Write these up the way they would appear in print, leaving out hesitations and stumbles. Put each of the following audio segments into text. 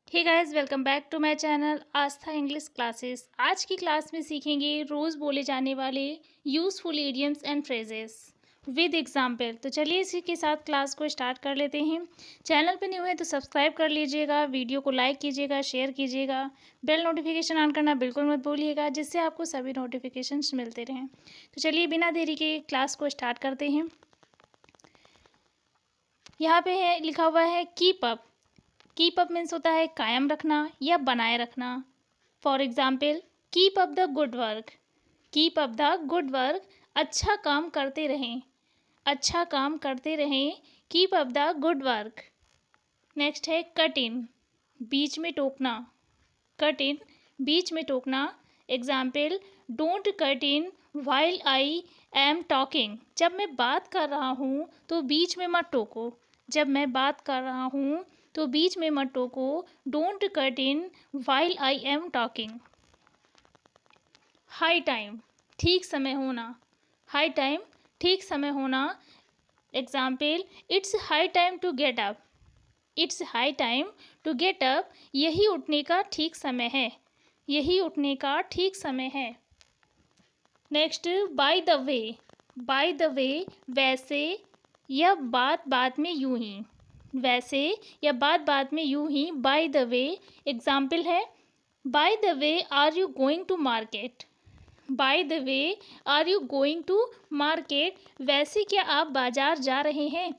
Hey guys, welcome back to my channel Aastha English classes. आज की class में सीखेंगे रोज़ बोले जाने वाले useful idioms and phrases with example. तो चलिए इसी के साथ क्लास को स्टार्ट कर लेते हैं। चैनल पे न्यू है तो सब्सक्राइब कर लीजिएगा, वीडियो को लाइक कीजिएगा, शेयर कीजिएगा, बेल नोटिफिकेशन ऑन करना बिल्कुल मत भूलिएगा, जिससे आपको सभी नोटिफिकेशंस मिलते रहें। तो चलिए बिना देरी के क्लास को स्टार्ट करते हैं। यहाँ पे है लिखा हुआ है keep up. Keep up means होता है कायम रखना या बनाए रखना। For example, keep up the good work. Keep up the good work, अच्छा काम करते रहें, अच्छा काम करते रहें। Keep up the good work. Next है कट इन, बीच में टोकना। कट इन, बीच में टोकना। Example, don't cut in while I am talking. जब मैं बात कर रहा हूँ तो बीच में मत टोको। जब मैं बात कर रहा हूँ तो बीच में मत टोको। Don't cut in while I am talking. High time, ठीक समय होना। हाई टाइम, ठीक समय होना। Example, it's high time to get up. It's high time to get up, यही उठने का ठीक समय है, यही उठने का ठीक समय है। Next, bye the way. Bye the वे, वैसे या बात बात में यूं ही। वैसे या बात बात में यूं ही, बाय द वे। एग्जाम्पल है, by the way are you going to market. By the way are you going to market, वैसे क्या आप बाजार जा रहे हैं।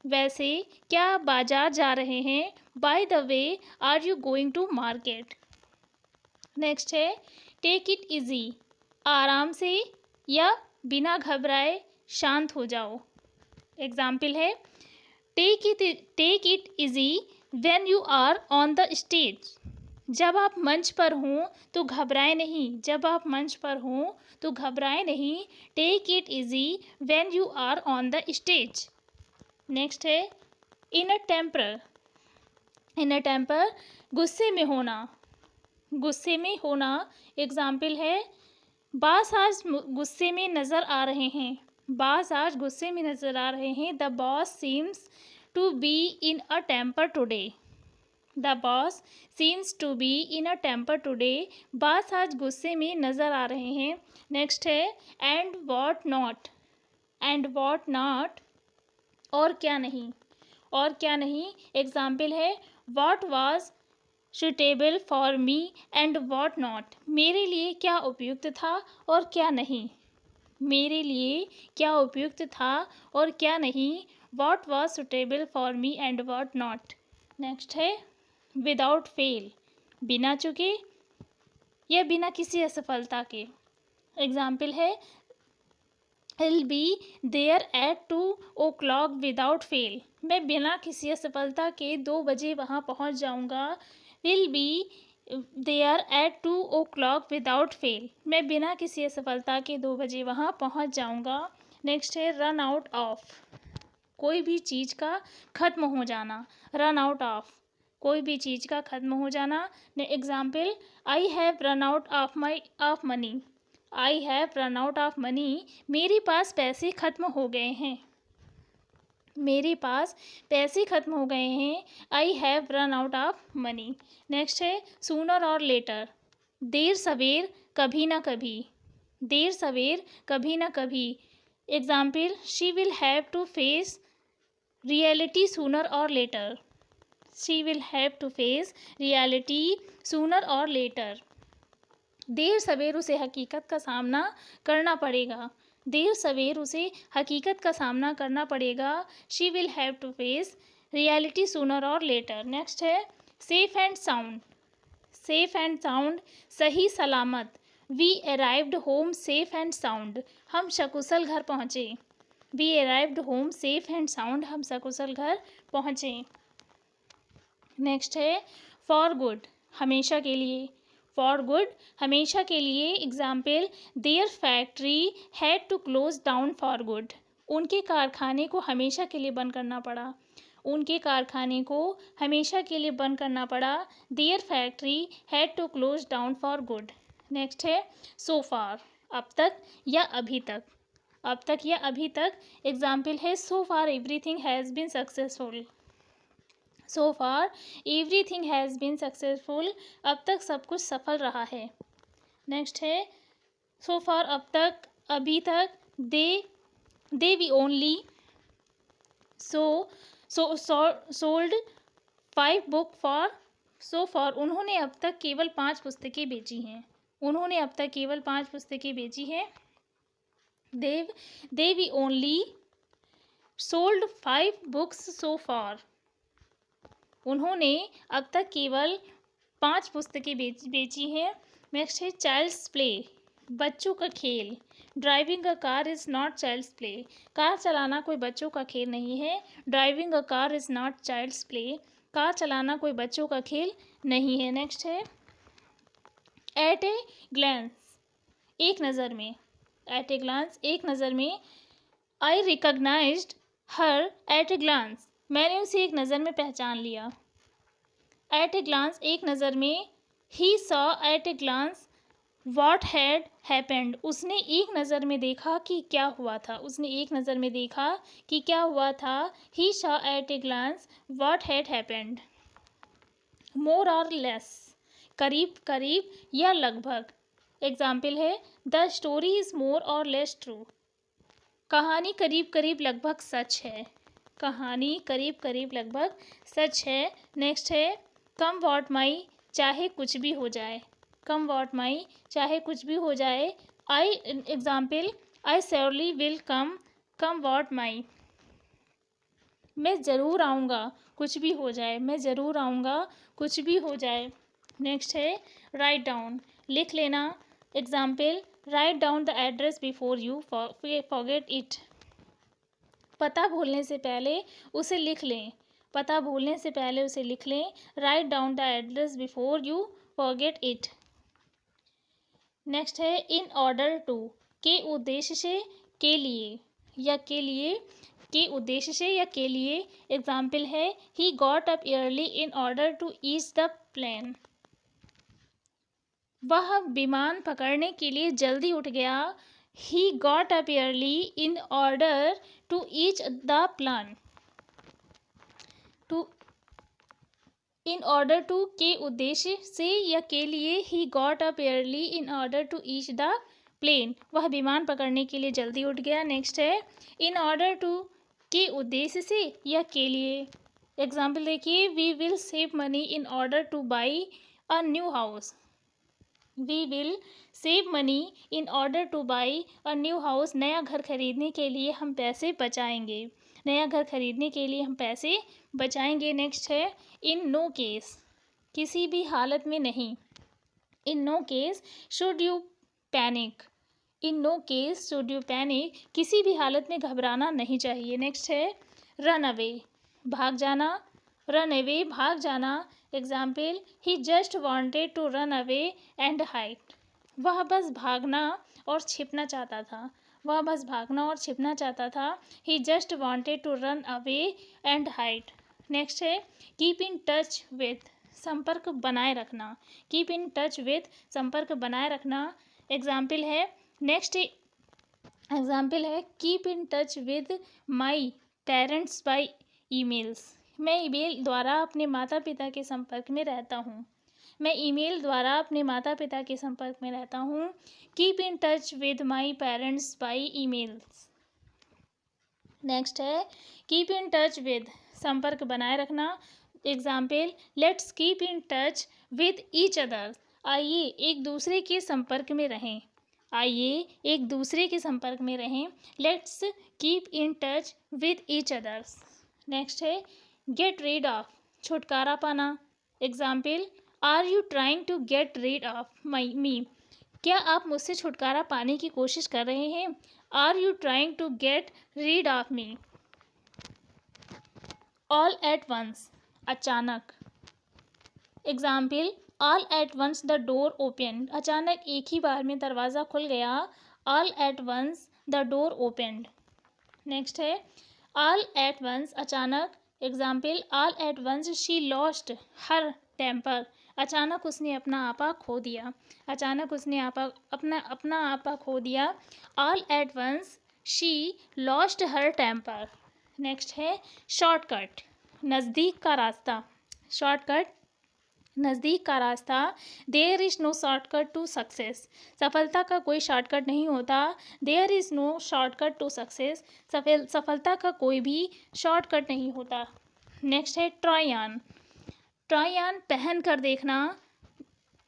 वैसे क्या आप बाजार जा रहे हैं। By the way are you going to market. Next है टेक इट इजी, आराम से या बिना घबराए शांत हो जाओ। एग्जाम्पल है, take it easy when you are on the stage. जब आप मंच पर हों तो घबराए नहीं। जब आप मंच पर हों तो घबराए नहीं। Take it easy when you are on the stage. Next है in a temper. In a temper, गुस्से में होना। गुस्से में होना। एग्जाम्पल है, बास आज गुस्से में नज़र आ रहे हैं। बास आज गुस्से में नज़र आ रहे हैं। The boss seems to be in a temper today. The boss seems to be in a temper today, boss आज गुस्से में नज़र आ रहे हैं। नेक्स्ट है and what not. And what not, और क्या नहीं, और क्या नहीं। एग्जाम्पल है, what was suitable for me and what not. मेरे लिए क्या उपयुक्त था और क्या नहीं। मेरे लिए क्या उपयुक्त था और क्या नहीं। What was suitable for me and what not. Next है विदाउट फेल, बिना चुके या बिना किसी असफलता के। एग्जाम्पल है, I'll be there at 2 o'clock without fail. मैं बिना किसी असफलता के 2 बजे वहाँ पहुँच जाऊँगा। Will be there at 2 o'clock without fail. मैं बिना किसी असफलता के 2 बजे वहाँ पहुँच जाऊँगा। नेक्स्ट है रन आउट ऑफ, कोई भी चीज़ का ख़त्म हो जाना। रन आउट ऑफ, कोई भी चीज़ का ख़त्म हो जाना। Example, I have run out of money. I have run out of money, मेरे पास पैसे ख़त्म हो गए हैं। मेरे पास पैसे ख़त्म हो गए हैं। I have run out of money. Next है सूनर और लेटर, देर सवेर कभी ना कभी। देर सवेर कभी ना कभी। Example, she will have to face reality sooner और later. She will have to face reality sooner और लेटर। देर सवेर उसे हकीकत का सामना करना पड़ेगा। देर सवेर उसे हकीकत का सामना करना पड़ेगा। She will have to face reality sooner और लेटर। नेक्स्ट है safe and sound. Safe and sound, सही सलामत। We arrived home safe and sound, हम सकुशल घर पहुँचे। We arrived home safe and sound, हम सकुशल घर पहुँचे। नेक्स्ट है फॉर गुड, हमेशा के लिए। फॉर गुड, हमेशा के लिए। Example, their factory had to close down for good. उनके कारखाने को हमेशा के लिए बंद करना पड़ा। उनके कारखाने को हमेशा के लिए बंद करना पड़ा। Their factory had to close down for good. Next है सो फार, अब तक या अभी तक। अब तक या अभी तक। एग्जाम्पल है, so far everything has been successful. So far everything has been successful, अब तक सब कुछ सफल रहा है। नेक्स्ट है सो फार, अब तक, अभी तक, they've only sold 5 book far, so far उन्होंने अब तक केवल 5 पुस्तकें बेची हैं। उन्होंने अब तक केवल 5 पुस्तकें बेची हैं। They've only sold 5 books so far, उन्होंने अब तक केवल 5 पुस्तकें बेची हैं। नेक्स्ट है चाइल्ड्स प्ले, बच्चों का खेल। Driving a car is not child's play, car चलाना कोई बच्चों का खेल नहीं है। Driving a car is not child's play, car चलाना कोई बच्चों का खेल नहीं है। नेक्स्ट है एट ए ग्लैंस, एक नज़र में। एट ए ग्लांस, एक नज़र में। I recognized her at a glance, मैंने उसे एक नज़र में पहचान लिया। एट ए ग्लांस, एक नज़र में। He saw at a glance what had happened, उसने एक नज़र में देखा कि क्या हुआ था। उसने एक नज़र में देखा कि क्या हुआ था। He saw at a glance what had happened. More और लेस, करीब करीब या लगभग। एग्जाम्पल है द स्टोरी इज़ मोर और लेस ट्रू, कहानी करीब करीब लगभग सच है। कहानी करीब करीब लगभग सच है। नेक्स्ट है कम वॉट माई, चाहे कुछ भी हो जाए। कम वॉट माई, चाहे कुछ भी हो जाए। I example I surely will come, come what may, मैं ज़रूर आऊँगा कुछ भी हो जाए। मैं ज़रूर आऊँगा कुछ भी हो जाए। नेक्स्ट है राइट डाउन, लिख लेना। Example write down the address before you forget it, पता भूलने से पहले उसे लिख लें। पता भूलने से पहले उसे लिख लें। Write down the address before you forget it. Next है इन ऑर्डर टू, के उद्देश्य से, के लिए या के लिए, के उद्देश्य से या के लिए। एग्जाम्पल है he got up early in order to catch the plane, वह विमान पकड़ने के लिए जल्दी उठ गया। He got up early in order to catch the plane, to in order to, के उद्देश्य से या के लिए। He got up early in order to catch the plane, वह विमान पकड़ने के लिए जल्दी उठ गया। नेक्स्ट है इन ऑर्डर टू, के उद्देश्य से या के लिए। एग्जाम्पल देखिए we will save money in order to buy a new house, we will save money in order to buy a new house, नया घर खरीदने के लिए हम पैसे बचाएंगे। नया घर खरीदने के लिए हम पैसे बचाएंगे। नेक्स्ट है इन नो केस, किसी भी हालत में नहीं। In no case should you panic, in no case should you panic, किसी भी हालत में घबराना नहीं चाहिए। नेक्स्ट है रन अवे, भाग जाना। रन अवे, भाग जाना। Example he just wanted to run away and hide, वह बस भागना और छिपना चाहता था। वह बस भागना और छिपना चाहता था। He just wanted to run away and hide. Next है कीप इन टच विथ, संपर्क बनाए रखना। कीप इन टच विथ, संपर्क बनाए रखना। एग्जाम्पल है नेक्स्ट एग्जाम्पल है keep in touch with my parents by emails, मैं ईमेल द्वारा अपने माता पिता के संपर्क में रहता हूँ। मैं ईमेल द्वारा अपने माता पिता के संपर्क में रहता हूँ। Keep in touch with my parents by emails. Next है कीप इन टच विद, संपर्क बनाए रखना। Example let's keep in touch with each other, आइए एक दूसरे के संपर्क में रहें। आइए एक दूसरे के संपर्क में रहें। Let's keep in touch with each others. Next है गेट रीड ऑफ, छुटकारा पाना। Example are you trying to get rid of my me, क्या आप मुझसे छुटकारा पाने की कोशिश कर रहे हैं। Are you trying to get rid of me. All at once, अचानक। Example all at once the door open, अचानक एक ही बार में दरवाज़ा खुल गया। All at once the door opened. Next है ऑल एट वंस, अचानक। Example all at once she lost her temper, अचानक उसने अपना आपा खो दिया। अचानक उसने अपना आपा खो दिया। All at once she lost her temper. Next है शॉर्टकट, नज़दीक का रास्ता, शॉर्टकट, नज़दीक का रास्ता। There is no shortcut to success, सफलता का कोई शॉर्टकट नहीं होता। There is no shortcut to success, सफलता का कोई भी शॉर्टकट नहीं होता। नेक्स्ट है ट्राई ऑन, ट्राई ऑन पहन कर देखना।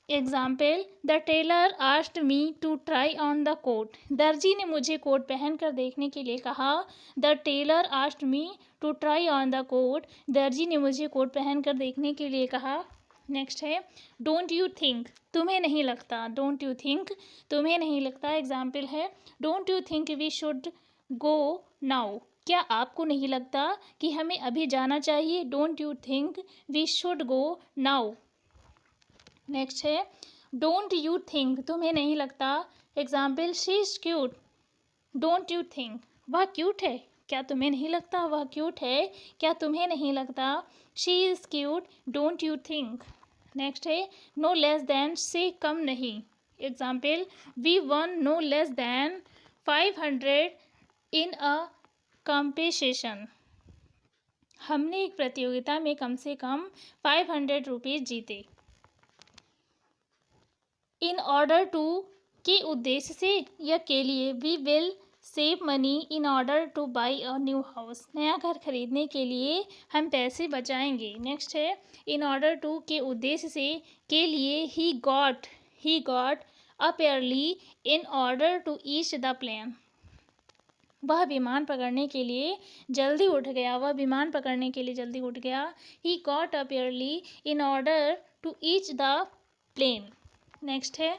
Example, the tailor asked me to try on the coat, दर्जी ने मुझे कोट पहन कर देखने के लिए कहा। The tailor asked me to try on the coat, दर्जी ने मुझे कोट पहन कर देखने के लिए कहा। नेक्स्ट है डोंट यू थिंक, तुम्हें नहीं लगता, डोंट यू थिंक, तुम्हें नहीं लगता। एग्जाम्पल है, don't you think we should go now, क्या आपको नहीं लगता कि हमें अभी जाना चाहिए। Don't you think we should go now. Next है डोंट यू थिंक, तुम्हें नहीं लगता। Example, she is cute, don't you think, वह क्यूट है, क्या तुम्हें नहीं लगता वह क्यूट है, क्या तुम्हें नहीं लगता। She is cute, don't you think. Next है नो लेस देन, से कम नहीं। Example, we won no less than 500 in a competition, हमने एक प्रतियोगिता में कम से कम 500 रुपीज़ जीते। इन ऑर्डर टू, के उद्देश्य से या के लिए। We will save money in order to buy a new house, नया घर खरीदने के लिए हम पैसे बचाएंगे। नेक्स्ट है इन ऑर्डर टू, के उद्देश्य से, के लिए। He got up early in order to catch the plane, वह विमान पकड़ने के लिए जल्दी उठ गया, वह विमान पकड़ने के लिए जल्दी उठ गया। He got up early in order to catch the plane. Next है